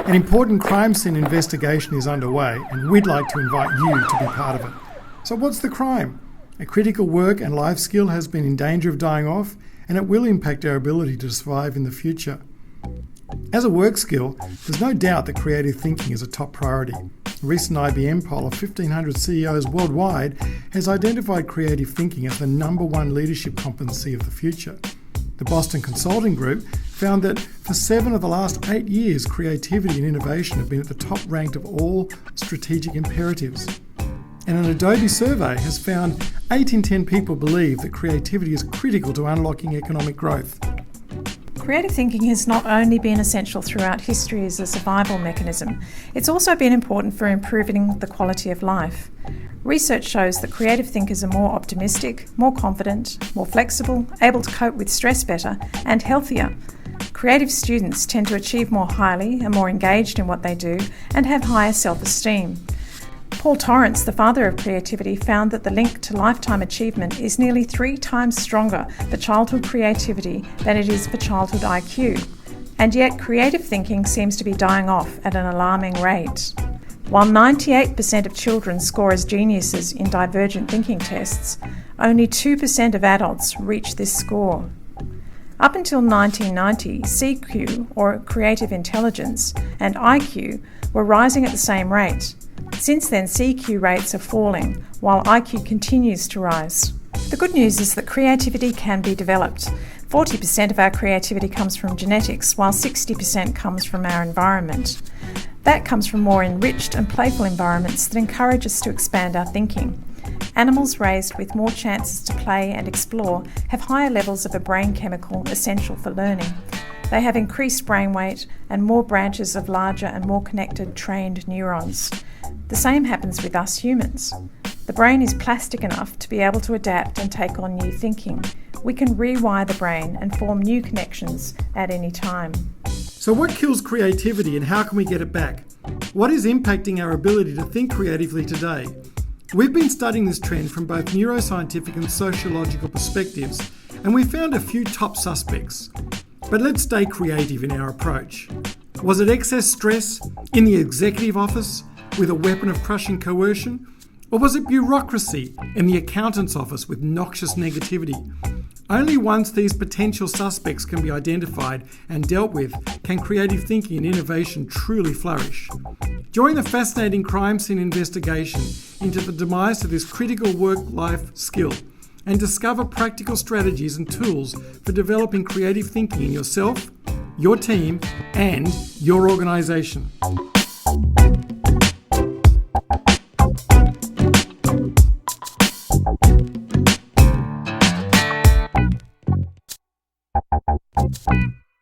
An important crime scene investigation is underway, and we'd like to invite you to be part of it. So what's the crime? A critical work and life skill has been in danger of dying off, and it will impact our ability to survive in the future. As a work skill, there's no doubt that creative thinking is a top priority. A recent IBM poll of 1,500 CEOs worldwide has identified creative thinking as the number one leadership competency of the future. The Boston Consulting Group found that for 7 of the last 8 years, creativity and innovation have been at the top ranked of all strategic imperatives. And an Adobe survey has found 8 in 10 people believe that creativity is critical to unlocking economic growth. Creative thinking has not only been essential throughout history as a survival mechanism, it's also been important for improving the quality of life. Research shows that creative thinkers are more optimistic, more confident, more flexible, able to cope with stress better, and healthier. Creative students tend to achieve more highly, are more engaged in what they do, and have higher self-esteem. Paul Torrance, the father of creativity, found that the link to lifetime achievement is nearly 3 times stronger for childhood creativity than it is for childhood IQ. And yet creative thinking seems to be dying off at an alarming rate. While 98% of children score as geniuses in divergent thinking tests, only 2% of adults reach this score. Up until 1990, CQ, or creative intelligence, and IQ were rising at the same rate. Since then, CQ rates are falling, while IQ continues to rise. The good news is that creativity can be developed. 40% of our creativity comes from genetics, while 60% comes from our environment. That comes from more enriched and playful environments that encourage us to expand our thinking. Animals raised with more chances to play and explore have higher levels of a brain chemical essential for learning. They have increased brain weight and more branches of larger and more connected trained neurons. The same happens with us humans. The brain is plastic enough to be able to adapt and take on new thinking. We can rewire the brain and form new connections at any time. So what kills creativity and how can we get it back? What is impacting our ability to think creatively today? We've been studying this trend from both neuroscientific and sociological perspectives, and we found a few top suspects. But let's stay creative in our approach. Was it excess stress in the executive office with a weapon of crushing coercion? Or was it bureaucracy in the accountant's office with noxious negativity? Only once these potential suspects can be identified and dealt with can creative thinking and innovation truly flourish. Join the fascinating crime scene investigation into the demise of this critical work-life skill and discover practical strategies and tools for developing creative thinking in yourself, your team, and your organisation.